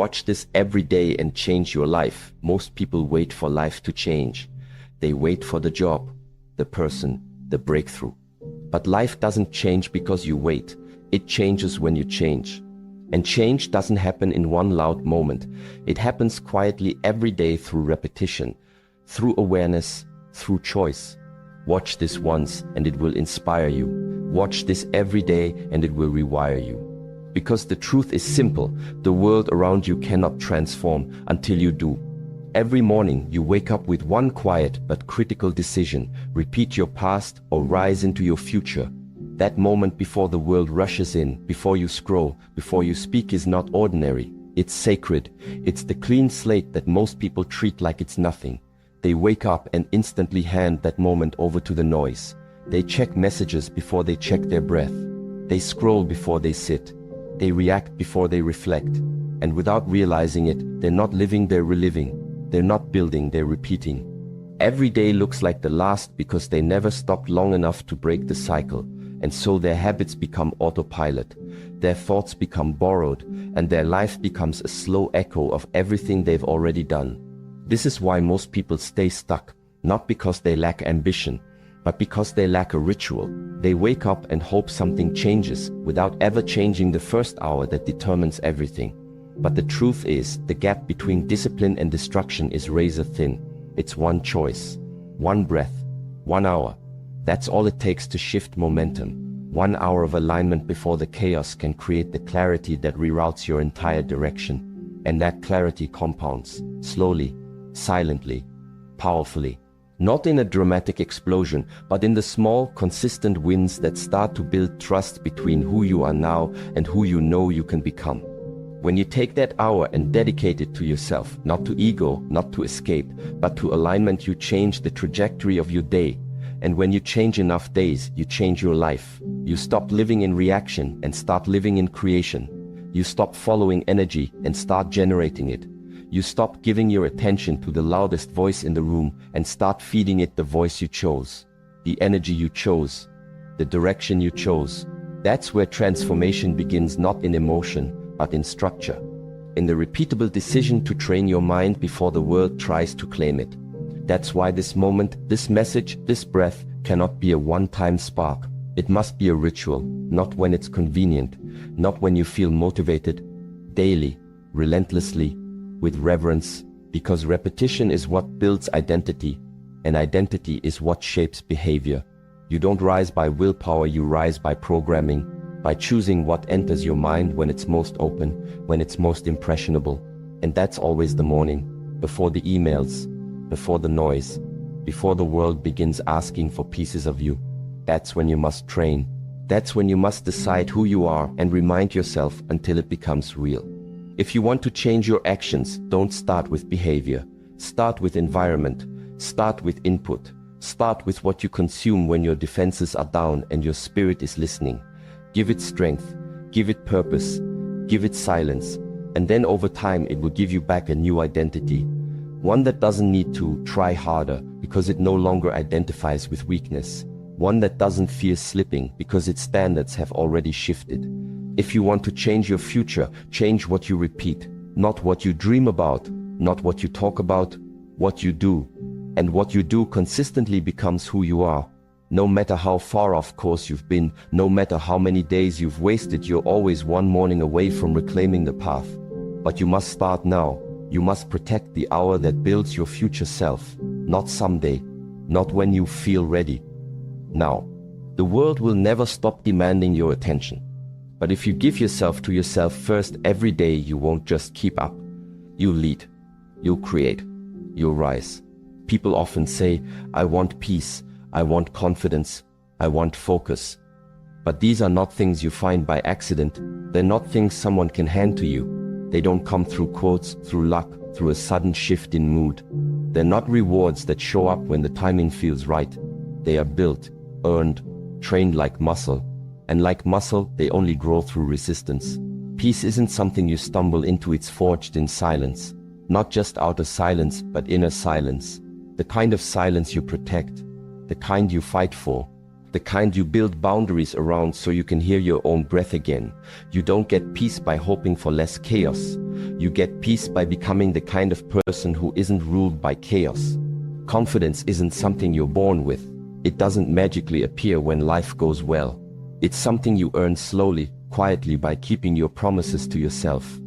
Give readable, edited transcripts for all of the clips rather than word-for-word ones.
Watch this every day and change your life. Most people wait for life to change. They wait for the job, the person, the breakthrough. But life doesn't change because you wait. It changes when you change. And change doesn't happen in one loud moment. It happens quietly every day through repetition, through awareness, through choice. Watch this once and it will inspire you. Watch this every day and it will rewire you. Because the truth is simple, the world around you cannot transform until you do. Every morning you wake up with one quiet but critical decision: repeat your past or rise into your future. That moment before the world rushes in, before you scroll, before you speak is not ordinary. It's sacred. It's the clean slate that most people treat like it's nothing. They wake up and instantly hand that moment over to the noise. They check messages before they check their breath. They scroll before they sit. They react before they reflect. And without realizing it, they're not living, they're reliving. They're not building, they're repeating. Every day looks like the last because they never stopped long enough to break the cycle. And so their habits become autopilot. Their thoughts become borrowed, and their life becomes a slow echo of everything they've already done. This is why most people stay stuck, not because they lack ambition, but because they lack a ritual. They wake up and hope something changes without ever changing the first hour that determines everything. But the truth is, the gap between discipline and destruction is razor thin. It's one choice, one breath, 1 hour. That's all it takes to shift momentum. 1 hour of alignment before the chaos can create the clarity that reroutes your entire direction. And that clarity compounds, slowly, silently, powerfully. Not in a dramatic explosion, but in the small, consistent wins that start to build trust between who you are now and who you know you can become. When you take that hour and dedicate it to yourself, not to ego, not to escape, but to alignment, you change the trajectory of your day. And when you change enough days, you change your life. You stop living in reaction and start living in creation. You stop following energy and start generating it. You stop giving your attention to the loudest voice in the room and start feeding it the voice you chose, the energy you chose, the direction you chose. That's where transformation begins, not in emotion, but in structure. In the repeatable decision to train your mind before the world tries to claim it. That's why this moment, this message, this breath cannot be a one-time spark. It must be a ritual, not when it's convenient, not when you feel motivated, daily, relentlessly, with reverence, because repetition is what builds identity, and identity is what shapes behavior. You don't rise by willpower, you rise by programming, by choosing what enters your mind when it's most open, when it's most impressionable. And that's always the morning, before the emails, before the noise, before the world begins asking for pieces of you. That's when you must train. That's when you must decide who you are and remind yourself until it becomes real. If you want to change your actions, don't start with behavior. Start with environment. Start with input. Start with what you consume when your defenses are down and your spirit is listening. Give it strength, give it purpose, give it silence, and then over time it will give you back a new identity. One that doesn't need to try harder because it no longer identifies with weakness. One that doesn't fear slipping because its standards have already shifted. If you want to change your future, change what you repeat, not what you dream about, not what you talk about, what you do. And what you do consistently becomes who you are. No matter how far off course you've been, no matter how many days you've wasted, you're always one morning away from reclaiming the path. But you must start now. You must protect the hour that builds your future self. Not someday, not when you feel ready. Now. The world will never stop demanding your attention. But if you give yourself to yourself first every day, you won't just keep up. You'll lead. You'll create. You'll rise. People often say, I want peace. I want confidence, I want focus. But these are not things you find by accident. They're not things someone can hand to you. They don't come through quotes, through luck, through a sudden shift in mood. They're not rewards that show up when the timing feels right. They are built, earned, trained like muscle. And like muscle, they only grow through resistance. Peace isn't something you stumble into, it's forged in silence. Not just outer silence, but inner silence. The kind of silence you protect. The kind you fight for, The kind you build boundaries around so you can hear your own breath again. You don't get peace by hoping for less chaos. You get peace by becoming the kind of person who isn't ruled by chaos. Confidence isn't something you're born with. It doesn't magically appear when life goes well. It's something you earn slowly, quietly, by keeping your promises to yourself.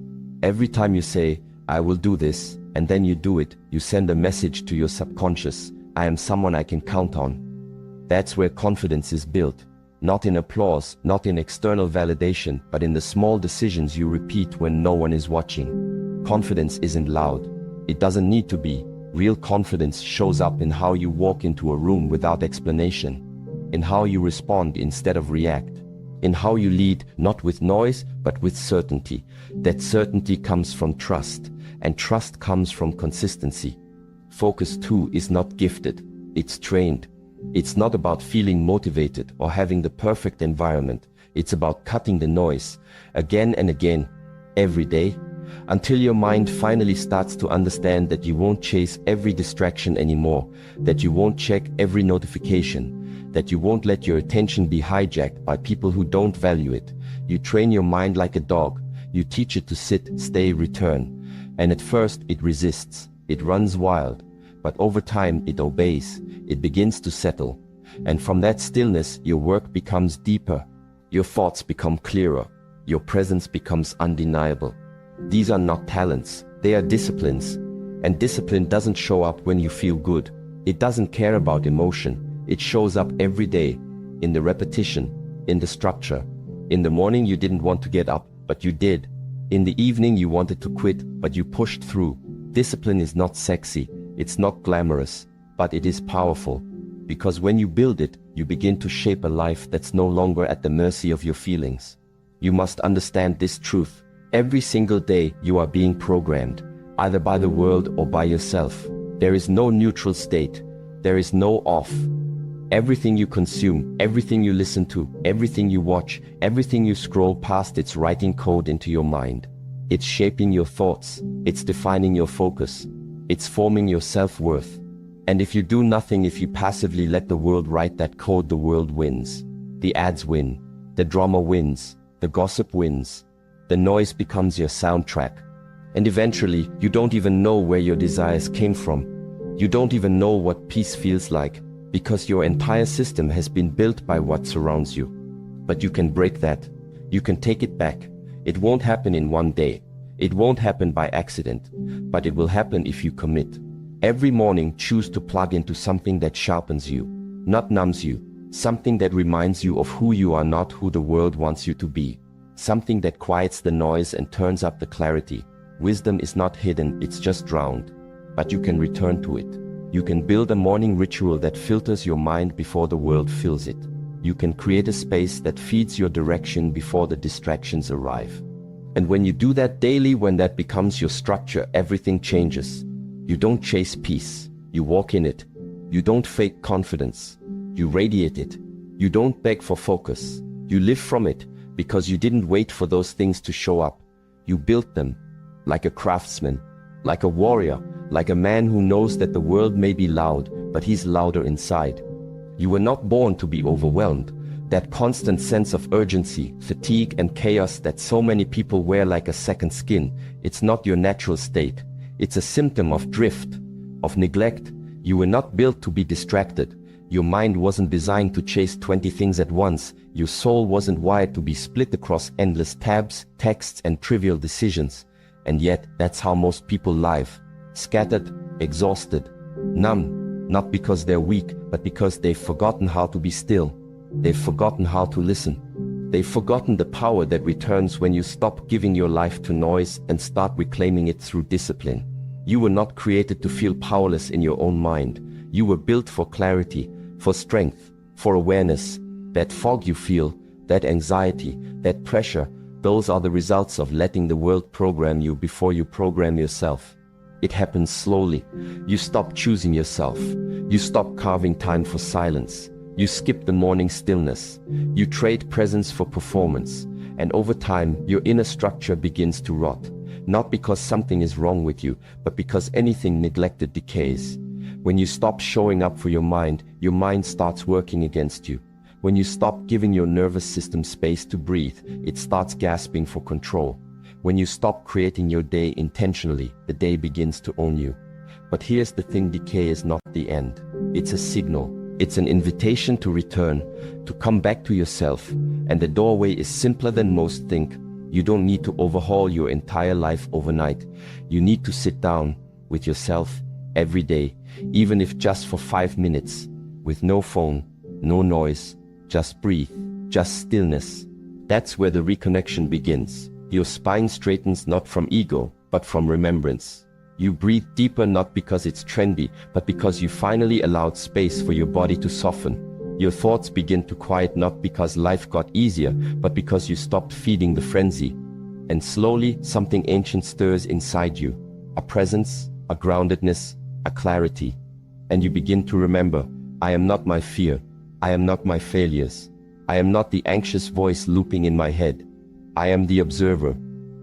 Every time you say, "I will do this," and then you do it, you send a message to your subconscious: "I am someone I can count on." That's where confidence is built. Not in applause, not in external validation, but in the small decisions you repeat when no one is watching. Confidence isn't loud. It doesn't need to be. Real confidence shows up in how you walk into a room without explanation, in how you respond instead of react, in how you lead, not with noise, but with certainty. That certainty comes from trust, and trust comes from consistency. Focus too is not gifted, it's trained. It's not about feeling motivated or having the perfect environment. It's about cutting the noise again and again, every day, until your mind finally starts to understand that you won't chase every distraction anymore, that you won't check every notification, that you won't let your attention be hijacked by people who don't value it. You train your mind like a dog. You teach it to sit, stay, return. And at first it resists, it runs wild. But over time it obeys, it begins to settle. And from that stillness your work becomes deeper, your thoughts become clearer, your presence becomes undeniable. These are not talents, they are disciplines. And discipline doesn't show up when you feel good. It doesn't care about emotion. It shows up every day, in the repetition, in the structure. In the morning you didn't want to get up, but you did. In the evening you wanted to quit, but you pushed through. Discipline is not sexy. It's not glamorous, but it is powerful. Because when you build it, you begin to shape a life that's no longer at the mercy of your feelings. You must understand this truth. Every single day you are being programmed, either by the world or by yourself. There is no neutral state. There is no off. Everything you consume, everything you listen to, everything you watch, everything you scroll past, it's writing code into your mind. It's shaping your thoughts. It's defining your focus. It's forming your self-worth. And if you do nothing, if you passively let the world write that code, the world wins. The ads win. The drama wins. The gossip wins. The noise becomes your soundtrack. And eventually, you don't even know where your desires came from. You don't even know what peace feels like, because your entire system has been built by what surrounds you. But you can break that. You can take it back. It won't happen in one day. It won't happen by accident, but it will happen if you commit. Every morning choose to plug into something that sharpens you, not numbs you, something that reminds you of who you are, not who the world wants you to be, something that quiets the noise and turns up the clarity. Wisdom is not hidden, it's just drowned, but you can return to it. You can build a morning ritual that filters your mind before the world fills it. You can create a space that feeds your direction before the distractions arrive. And when you do that daily, when that becomes your structure, everything changes. You don't chase peace, you walk in it. You don't fake confidence, you radiate it. You don't beg for focus, you live from it, because you didn't wait for those things to show up. You built them, like a craftsman, like a warrior, like a man who knows that the world may be loud, but he's louder inside. You were not born to be overwhelmed. That constant sense of urgency, fatigue and chaos that so many people wear like a second skin, it's not your natural state. It's a symptom of drift, of neglect. You were not built to be distracted. Your mind wasn't designed to chase 20 things at once. Your soul wasn't wired to be split across endless tabs, texts and trivial decisions. And yet, that's how most people live. Scattered, exhausted, numb, not because they're weak, but because they've forgotten how to be still. They've forgotten how to listen. They've forgotten the power that returns when you stop giving your life to noise and start reclaiming it through discipline. You were not created to feel powerless in your own mind. You were built for clarity, for strength, for awareness. That fog you feel, that anxiety, that pressure, those are the results of letting the world program you before you program yourself. It happens slowly. You stop choosing yourself. You stop carving time for silence. You skip the morning stillness. You trade presence for performance. And over time, your inner structure begins to rot. Not because something is wrong with you, but because anything neglected decays. When you stop showing up for your mind starts working against you. When you stop giving your nervous system space to breathe, it starts gasping for control. When you stop creating your day intentionally, the day begins to own you. But here's the thing, decay is not the end. It's a signal. It's an invitation to return, to come back to yourself. And the doorway is simpler than most think. You don't need to overhaul your entire life overnight. You need to sit down with yourself every day, even if just for 5 minutes, with no phone, no noise, just breathe, just stillness. That's where the reconnection begins. Your spine straightens not from ego, but from remembrance. You breathe deeper not because it's trendy, but because you finally allowed space for your body to soften. Your thoughts begin to quiet not because life got easier, but because you stopped feeding the frenzy. And slowly, something ancient stirs inside you. A presence, a groundedness, a clarity. And you begin to remember, I am not my fear. I am not my failures. I am not the anxious voice looping in my head. I am the observer.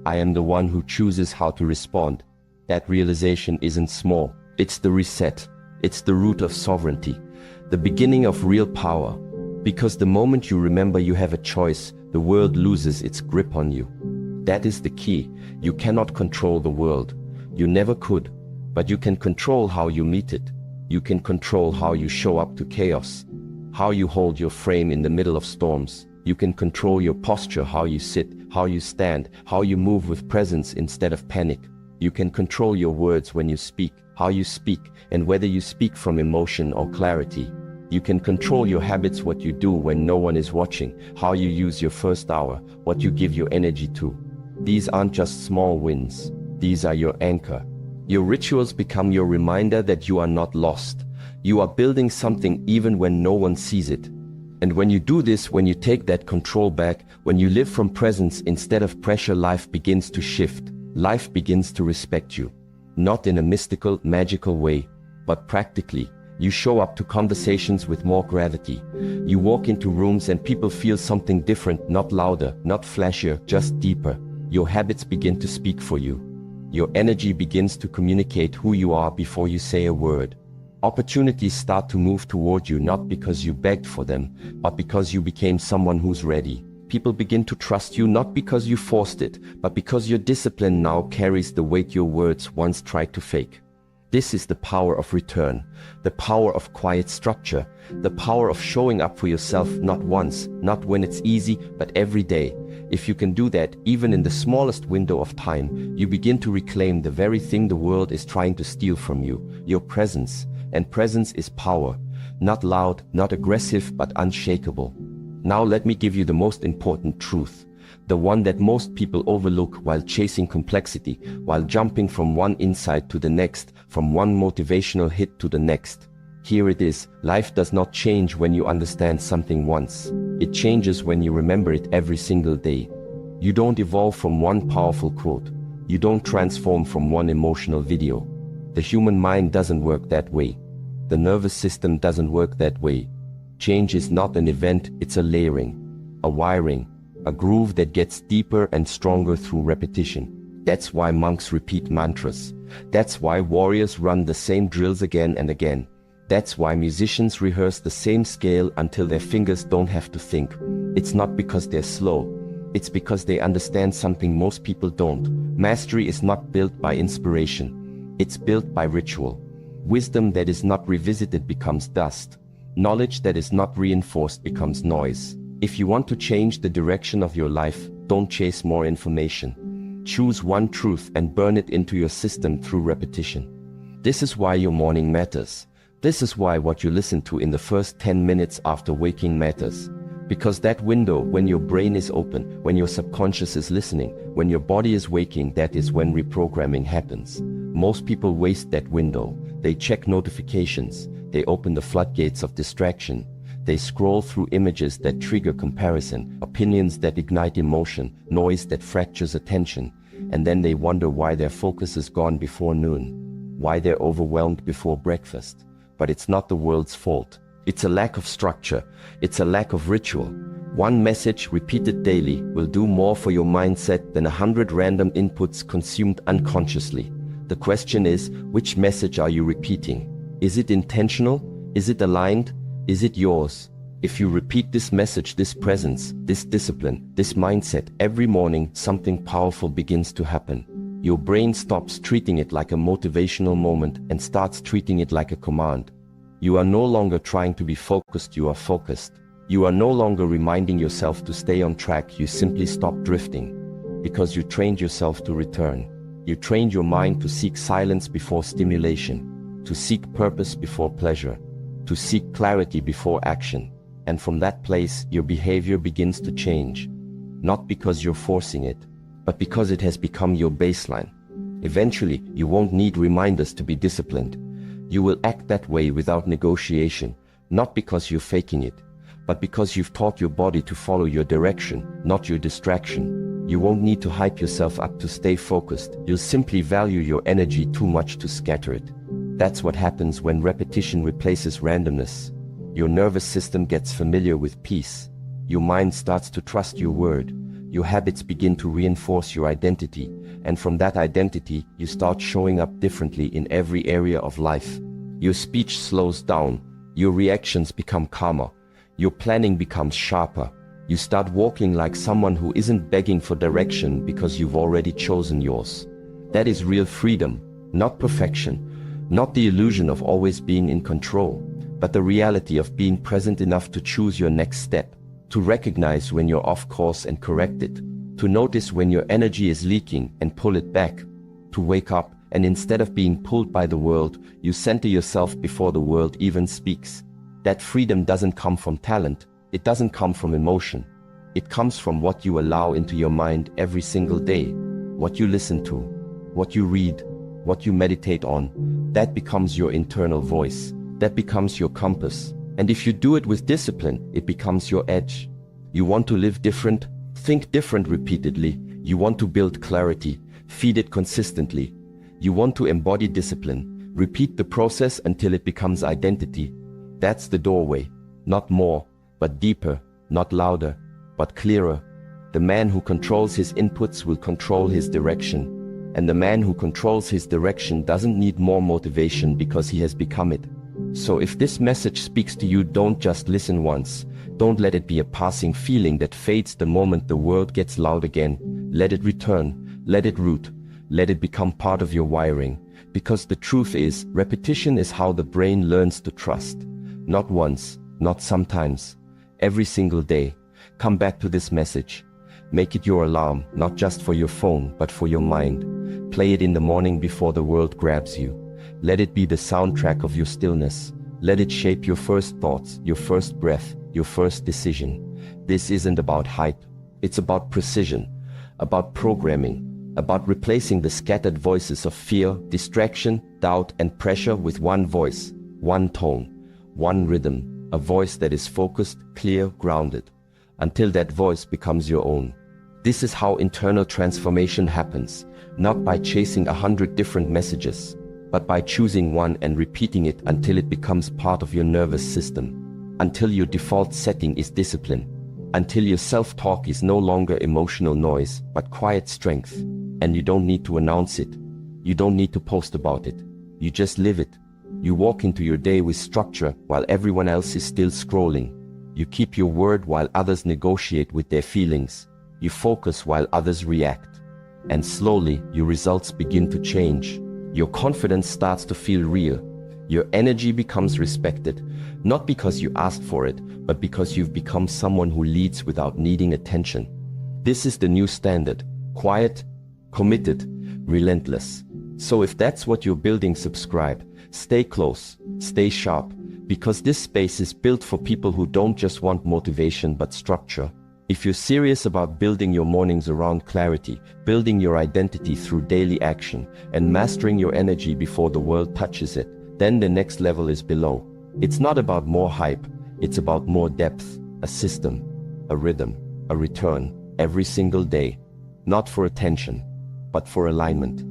I am the one who chooses how to respond. That realization isn't small. It's the reset. It's the root of sovereignty. The beginning of real power. Because the moment you remember you have a choice, the world loses its grip on you. That is the key. You cannot control the world. You never could. But you can control how you meet it. You can control how you show up to chaos. How you hold your frame in the middle of storms. You can control your posture, how you sit, how you stand, how you move with presence instead of panic. You can control your words when you speak, how you speak, and whether you speak from emotion or clarity. You can control your habits, what you do when no one is watching, how you use your first hour, what you give your energy to. These aren't just small wins. These are your anchor. Your rituals become your reminder that you are not lost. You are building something even when no one sees it. And when you do this, when you take that control back, when you live from presence instead of pressure, life begins to shift. Life begins to respect you. Not in a mystical, magical way, but practically. You show up to conversations with more gravity. You walk into rooms and people feel something different, not louder, not flashier, just deeper. Your habits begin to speak for you. Your energy begins to communicate who you are before you say a word. Opportunities start to move toward you not because you begged for them, but because you became someone who's ready. People begin to trust you not because you forced it, but because your discipline now carries the weight your words once tried to fake. This is the power of return, the power of quiet structure, the power of showing up for yourself not once, not when it's easy, but every day. If you can do that, even in the smallest window of time, you begin to reclaim the very thing the world is trying to steal from you, your presence. And presence is power, not loud, not aggressive, but unshakable. Now let me give you the most important truth, the one that most people overlook while chasing complexity, while jumping from one insight to the next, from one motivational hit to the next. Here it is, life does not change when you understand something once. It changes when you remember it every single day. You don't evolve from one powerful quote. You don't transform from one emotional video. The human mind doesn't work that way. The nervous system doesn't work that way. Change is not an event, it's a layering, a wiring, a groove that gets deeper and stronger through repetition. That's why monks repeat mantras. That's why warriors run the same drills again and again. That's why musicians rehearse the same scale until their fingers don't have to think. It's not because they're slow. It's because they understand something most people don't. Mastery is not built by inspiration. It's built by ritual. Wisdom that is not revisited becomes dust. Knowledge that is not reinforced becomes noise. If you want to change the direction of your life, don't chase more information. Choose one truth and burn it into your system through repetition. This is why your morning matters. This is why what you listen to in the first 10 minutes after waking matters. Because that window, when your brain is open, when your subconscious is listening, when your body is waking, that is when reprogramming happens. Most people waste that window. They check notifications. They open the floodgates of distraction. They scroll through images that trigger comparison, opinions that ignite emotion, noise that fractures attention. And then they wonder why their focus is gone before noon, why they're overwhelmed before breakfast. But it's not the world's fault. It's a lack of structure. It's a lack of ritual. One message repeated daily will do more for your mindset than 100 random inputs consumed unconsciously. The question is, which message are you repeating? Is it intentional? Is it aligned? Is it yours? If you repeat this message, this presence, this discipline, this mindset every morning, something powerful begins to happen. Your brain stops treating it like a motivational moment and starts treating it like a command. You are no longer trying to be focused, you are focused. You are no longer reminding yourself to stay on track, you simply stop drifting. Because you trained yourself to return. You trained your mind to seek silence before stimulation, to seek purpose before pleasure, to seek clarity before action. And from that place, your behavior begins to change. Not because you're forcing it, but because it has become your baseline. Eventually, you won't need reminders to be disciplined. You will act that way without negotiation, not because you're faking it, but because you've taught your body to follow your direction, not your distraction. You won't need to hype yourself up to stay focused. You'll simply value your energy too much to scatter it. That's what happens when repetition replaces randomness. Your nervous system gets familiar with peace. Your mind starts to trust your word. Your habits begin to reinforce your identity, and from that identity, you start showing up differently in every area of life. Your speech slows down, your reactions become calmer, your planning becomes sharper. You start walking like someone who isn't begging for direction because you've already chosen yours. That is real freedom, not perfection, not the illusion of always being in control, but the reality of being present enough to choose your next step. To recognize when you're off course and correct it, to notice when your energy is leaking and pull it back, to wake up and instead of being pulled by the world, you center yourself before the world even speaks. That freedom doesn't come from talent, it doesn't come from emotion. It comes from what you allow into your mind every single day, what you listen to, what you read, what you meditate on. That becomes your internal voice, that becomes your compass. And if you do it with discipline, it becomes your edge. You want to live different? Think different repeatedly. You want to build clarity? Feed it consistently. You want to embody discipline? Repeat the process until it becomes identity. That's the doorway. Not more, but deeper. Not louder, but clearer. The man who controls his inputs will control his direction. And the man who controls his direction doesn't need more motivation because he has become it. So if this message speaks to you, don't just listen once. Don't let it be a passing feeling that fades the moment the world gets loud again. Let it return, let it root, let it become part of your wiring. Because the truth is, repetition is how the brain learns to trust. Not once, not sometimes, every single day. Come back to this message. Make it your alarm, not just for your phone, but for your mind. Play it in the morning before the world grabs you. Let it be the soundtrack of your stillness. Let it shape your first thoughts, your first breath, your first decision. This isn't about hype. It's about precision, about programming, about replacing the scattered voices of fear, distraction, doubt, and pressure with one voice, one tone, one rhythm, a voice that is focused, clear, grounded, until that voice becomes your own. This is how internal transformation happens, not by chasing 100 different messages, but by choosing one and repeating it until it becomes part of your nervous system, until your default setting is discipline, until your self-talk is no longer emotional noise, but quiet strength. And you don't need to announce it. You don't need to post about it. You just live it. You walk into your day with structure while everyone else is still scrolling. You keep your word while others negotiate with their feelings. You focus while others react. And slowly, your results begin to change. Your confidence starts to feel real. Your energy becomes respected, not because you asked for it, but because you've become someone who leads without needing attention. This is the new standard: quiet, committed, relentless. So if that's what you're building, subscribe. Stay close, stay sharp, because this space is built for people who don't just want motivation but structure. If you're serious about building your mornings around clarity, building your identity through daily action, and mastering your energy before the world touches it, then the next level is below. It's not about more hype, it's about more depth, a system, a rhythm, a return, every single day. Not for attention, but for alignment.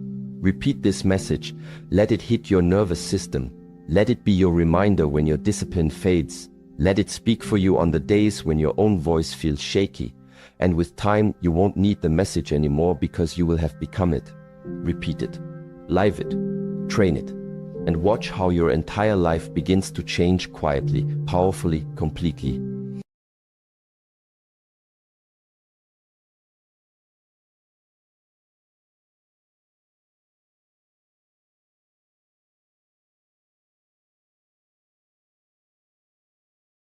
Repeat this message, let it hit your nervous system. Let it be your reminder when your discipline fades. Let it speak for you on the days when your own voice feels shaky. And with time, you won't need the message anymore because you will have become it. Repeat it, live it, train it, and watch how your entire life begins to change quietly, powerfully, completely.